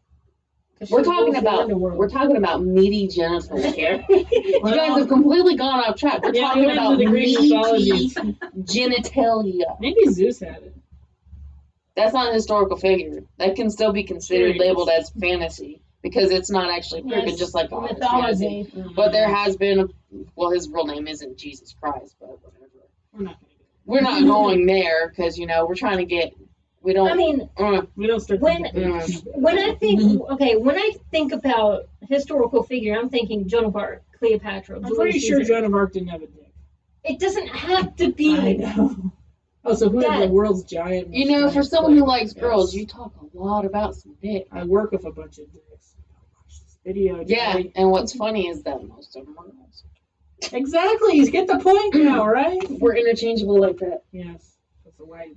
'Cause We're she talking rules the about underworld. meaty genitals here. You guys have completely gone off track. We're Yeah, talking we went about to the Greek meaty mythology. genitalia. Maybe Zeus had it. That's not a historical figure. That can still be considered Sure. labeled as fantasy because it's not actually proven, Yes, just like God is fantasy. mythology. But there has been, well, his real name isn't Jesus Christ, but whatever. We're not going to We're not going there because, we're trying to get, we don't. I mean, We don't start When- thinking when I think about historical figure, I'm thinking Joan of Arc, Cleopatra. I'm Julius pretty sure Caesar. Joan of Arc didn't have a dick. It doesn't have to be. I know. Oh, so who is That- the world's giant? For someone who likes Yes. girls, you talk a lot about some dick. I work with a bunch of dicks. Watch this video. Yeah, Joey. and what's funny is that most of them are girls. Exactly. You get the point now, right? We're interchangeable like that. Yes. That's the way.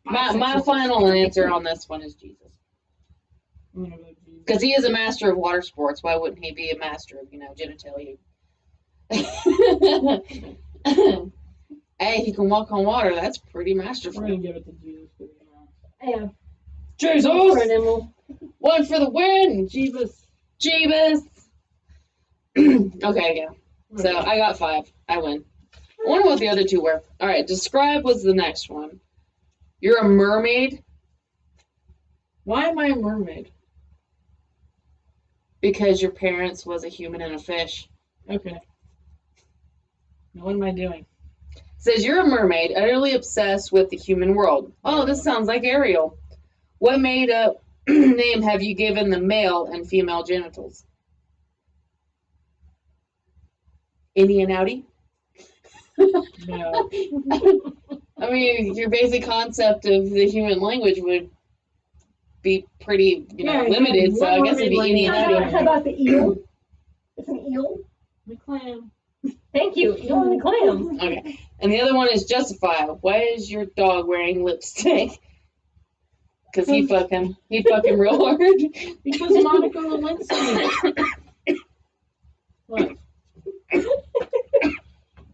My final answer on this one is Jesus. Because he is a master of water sports. Why wouldn't he be a master of, genitalia? Hey, he can walk on water. That's pretty We're masterful. gonna give it to Jesus. Yeah. Jesus. For an emerald. One for the win. Jesus. Jeebus. Okay, yeah. So I got 5. I win. I wonder what the other 2 were. All right, describe was the next one. You're a mermaid Why am I a mermaid? Because your parents was a human and a fish. Okay. Now what am I doing? Says you're a mermaid, utterly obsessed with the human world. Oh, this sounds like Ariel. What made up name have you given the male and female genitals? Indian outie? No. I mean, your basic concept of the human language would be pretty, limited. So I guess it'd be Indian outie. How about the eel? It's an eel. The clam. Thank you. Eel and the clam. Okay. And the other one is justify. Why is your dog wearing lipstick? Because he fucking real hard. Because Monica Lewinsky. What?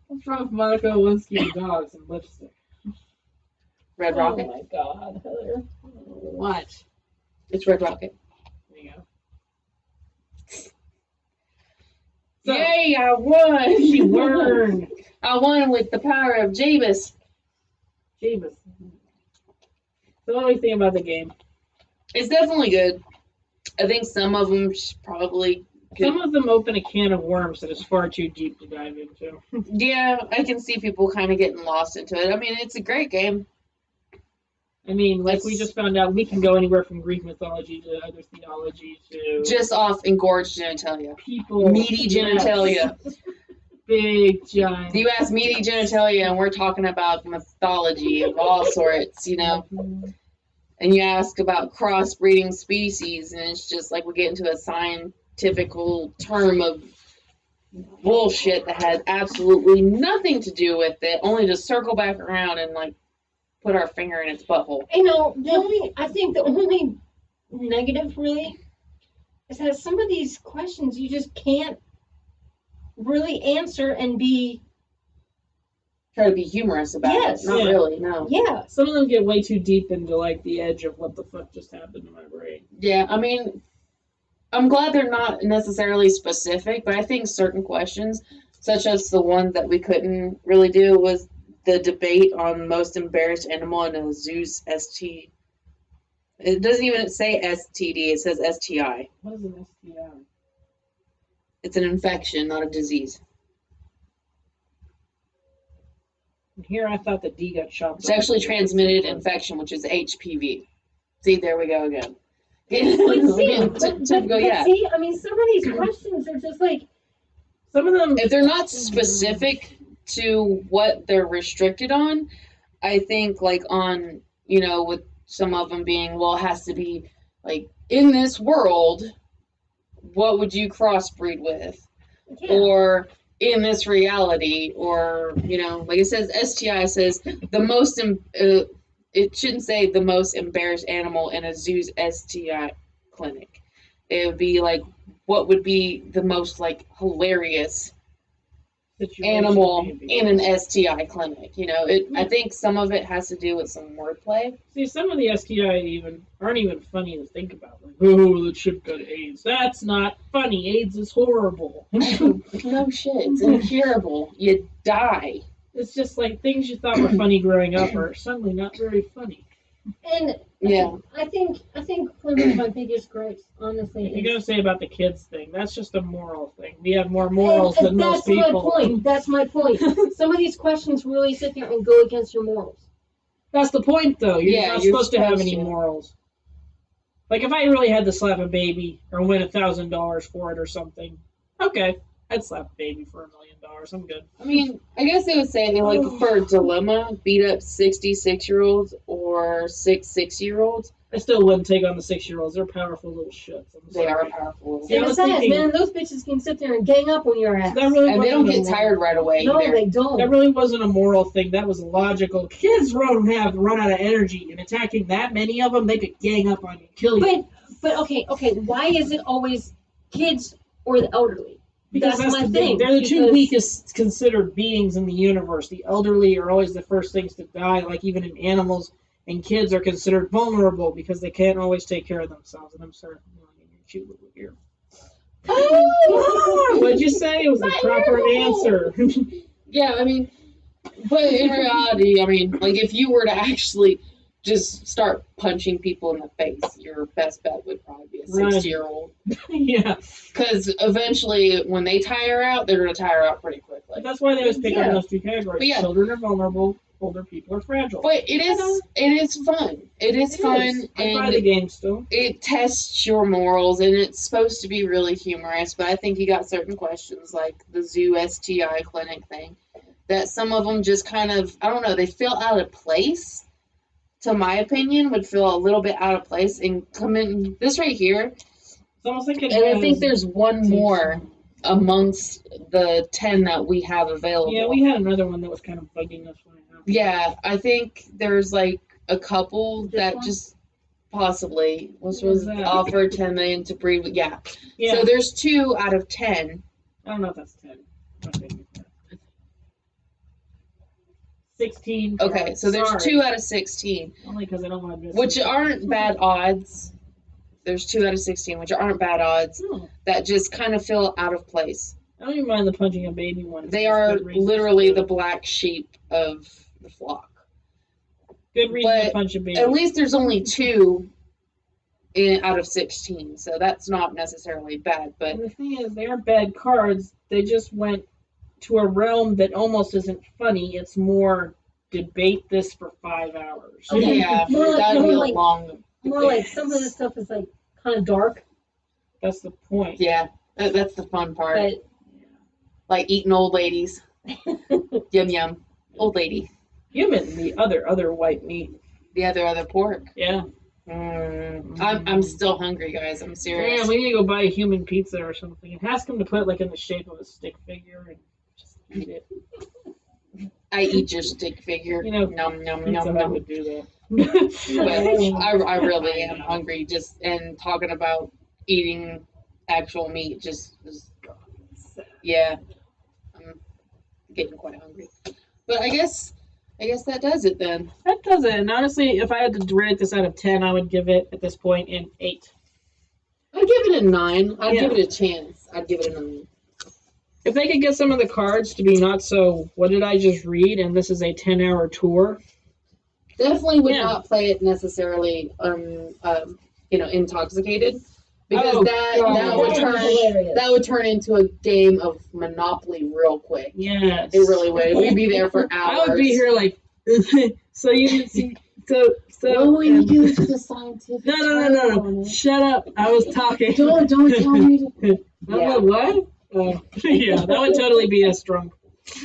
What's wrong with Monica Lewinsky and dogs and lipstick? Red Rocket. Oh my God, Heather. What? It's Red Rocket. There you go. So, Yay, I won! she won. I won with the power of Jabus. Jeebus. So what do you think about the game? It's definitely good. I think some of them probably could. Some of them open a can of worms that is far too deep to dive into. Yeah, I can see people kind of getting lost into it. I mean, it's a great game. I mean, like we just found out, we can go anywhere from Greek mythology to other theology to Just off engorged genitalia. people. Meaty genitalia. Big, giant. You ask meaty genitalia, and we're talking about mythology of all sorts, And you ask about crossbreeding species, and it's just like we get into a scientific term of bullshit that has absolutely nothing to do with it, only to circle back around and like put our finger in its butthole. I think the only negative really is that some of these questions you just can't really answer and be. Try to be humorous about Yes. it. Not Yeah. really, no. Yeah. Some of them get way too deep into like the edge of what the fuck just happened to my brain. Yeah, I mean, I'm glad they're not necessarily specific, but I think certain questions, such as the one that we couldn't really do, was the debate on most embarrassed animal in a zoo's ST. It doesn't even say STD, it says STI. What is an STI? It's an infection, not a disease. And here I thought the D got chopped off. Sexually transmitted infection, which is HPV. See, there we go again. Typical, yeah. See, I mean, some of these questions are just like. Some of them. If they're not specific to what they're restricted on, I think like on, with some of them being, well, it has to be like in this world, what would you crossbreed with? Yeah. Or in this reality, or, like it says, STI says the most, it shouldn't say the most embarrassed animal in a zoo's STI clinic. It would be like, what would be the most like hilarious animal in an STI clinic? I think some of it has to do with some wordplay. See, some of the STI aren't even funny to think about. Like, oh, the chip got AIDS. That's not funny. AIDS is horrible. No shit, it's incurable. You die. It's just like things you thought were funny growing up are suddenly not very funny. And Yeah. I think one of my biggest gripes, honestly, If you're gonna say about the kids thing, that's just a moral thing. We have more morals than most people. That's my point. Some of these questions really sit there and go against your morals. That's the point, though. You're not you're supposed to have any to. morals. Like, if I really had to slap a baby or win $1,000 for it or something, okay, I'd slap a baby for $1 million. I'm good. I mean, I guess they would say, like, for a dilemma, beat up 66-year-olds or 6-year-olds. I still wouldn't take on the 6-year-olds. They're powerful little shits. They are powerful. Yeah, I And was besides, thinking- man, those bitches can sit there and gang up on your ass. That really And they don't wasn't get a tired moral- right away No, either. they don't. That really wasn't a moral thing. That was a logical. Kids run out of energy, and attacking that many of them, they could gang up on you, kill you. But okay. Why is it always kids or the elderly? Because that's my the thing. They're the two because- weakest considered beings in the universe. The elderly are always the first things to die, like even in animals. And kids are considered vulnerable because they can't always take care of themselves. And I'm sorry, in your cute little ear. What'd you say? It was the proper answer. Yeah, I mean, but in reality, I mean, like, if you were to actually just start punching people in the face. Your best bet would probably be a Right. 60-year-old. Yeah. Because eventually, when they tire out, they're going to tire out pretty quickly. But that's why they always pick on those two categories. But yeah. Children are vulnerable, older people are fragile. But it is fun. It is fun. I buy And the game still. it tests your morals, and it's supposed to be really humorous, but I think you got certain questions, like the zoo STI clinic thing, that some of them just kind of, I don't know, they feel out of place. To my opinion, would feel a little bit out of place and come in this right here. It's almost like it And I has- think there's one more amongst the 10 that we have available. Yeah, we had another one that was kind of bugging us right now. Yeah, I think there's like a couple This that one? just possibly What was was that? offered 10 million to breed. Yeah. Yeah. So there's 2 out of 10. I don't know if that's 10. Okay. 16. Okay, so there's Sorry. 2 out of 16, Only because I don't want to miss which it. aren't bad odds. There's 2 out of 16, which aren't bad odds. No, That just kind of feel out of place. I don't even mind the punching a baby one. They There's are good reasons literally to- the black sheep of the flock. good reason to but punch a baby. At least there's only 2 out of 16, so that's not necessarily bad. But And the thing is, they aren't bad cards. They just went to a realm that almost isn't funny. It's more debate this for 5 hours. Okay. yeah, More like- that'd be more a like- long. More like some of this stuff is like kind of dark, That's the point. Yeah, that's the fun part. but Like eating old ladies. Yum yum. Old lady. Human, the other white meat. The other pork. Yeah. I'm still hungry, guys. I'm serious. Yeah, we need to go buy a human pizza or something and ask him to put it like in the shape of a stick figure and just eat it. I eat your stick figure. You know, Nom nom Pizza nom Hut nom. would do that. But I really am hungry. Just and talking about eating actual meat, just yeah, I'm getting quite hungry. But I guess that does it then. That does it. And honestly, if I had to rate this out of 10, I would give it at this point an 8. I'd give it a 9. I'd Yeah. give it a chance. I'd give it a 9. If they could get some of the cards to be not so, what did I just read? And this is a 10-hour tour. Definitely would Yeah. not play it necessarily intoxicated. Because Oh, that God. would turn into a game of Monopoly real quick. Yes. It really would. We'd be there for hours. I would be here like, so you see, so. What will you do to the scientific? No. Shut up. I was talking. Don't tell me to. I'm like, what? Yeah, that would totally be us drunk.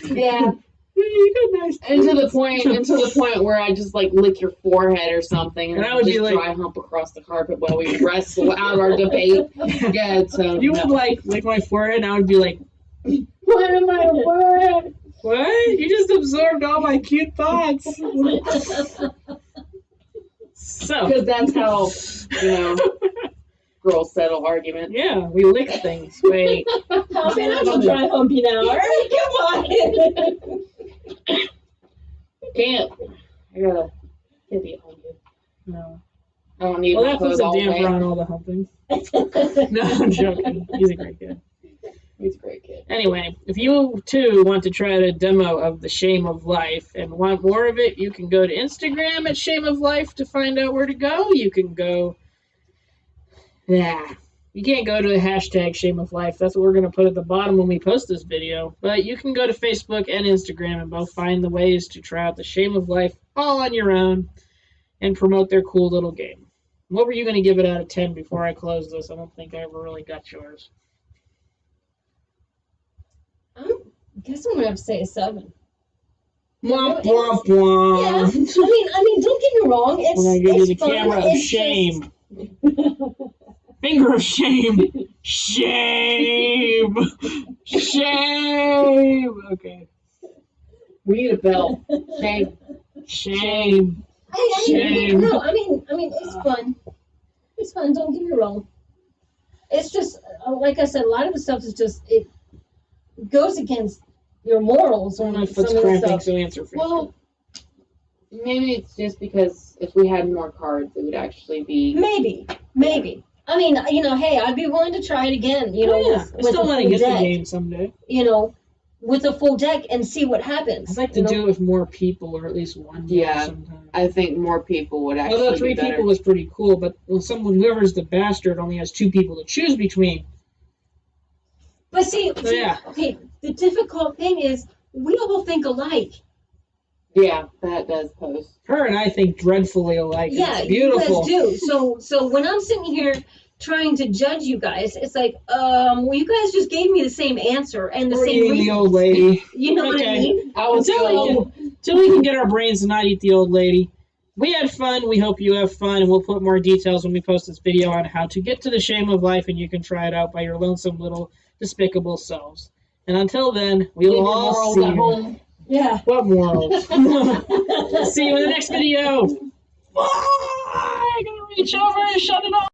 Yeah. You got nice And to the teeth. point where I just like lick your forehead or something, and And I I would would be just like- dry hump across the carpet while we wrestle out our debate. Yeah, so You would like my forehead, and I would be like, what am I worth? what? You just absorbed all my cute thoughts. So, Because that's how girls settle arguments. yeah, we lick things. Wait. I mean, I'm dry humpy now. All right, come on. Can't be hungry. No. I don't need Well, my that puts clothes a all damper wet. on all the humping. No, I'm joking. He's a great kid. He's a great kid. Anyway, if you too want to try a demo of the Shame of Life and want more of it, you can go to Instagram at Shame of Life to find out where to go. You can go. You can't go to the hashtag Shame of Life. That's what we're going to put at the bottom when we post this video. But you can go to Facebook and Instagram and both find the ways to try out the Shame of Life all on your own and promote their cool little game. What were you going to give it out of 10 before I close this? I don't think I ever really got yours. I guess I'm gonna have to say a 7. Womp, It womp, Yeah, womp. I mean, don't get me wrong. It's I'm going to give you it's the fun. camera of It's shame. just- Finger of shame. Shame. Shame. Okay. We need a bell. Shame. Shame. I mean, it's fun. It's fun. Don't get me wrong. It's just like I said, a lot of the stuff is just it goes against your morals My on foot's some of the cramping, stuff. so answer first. Well, maybe it's just because if we had more cards, it would actually be. Maybe. I mean, hey, I'd be willing to try it again. I still a want to full get the deck, game someday. with a full deck and see what I'd happens. like to do it with more people, or at least one. Yeah. Sometime. I think more people would actually. Although 3 be better. people was pretty cool, but when whoever's the bastard only has 2 people to choose between. But see, yeah. okay, the difficult thing is we all think alike. Yeah, that does pose. Her and I think dreadfully alike. Yeah, It's beautiful. you guys do. So when I'm sitting here trying to judge you guys, it's like, well, you guys just gave me the same answer and the We're same eating reason. the old lady. You know what I Okay. mean? I was Until we can get our brains to not eat the old lady. We had fun. We hope you have fun, and we'll put more details when we post this video on how to get to the shame of life, and you can try it out by your lonesome little despicable selves. And until then, we will all see at you. home. Yeah. What morals? See you in the next video. Bye! I'm gonna reach over and shut it off.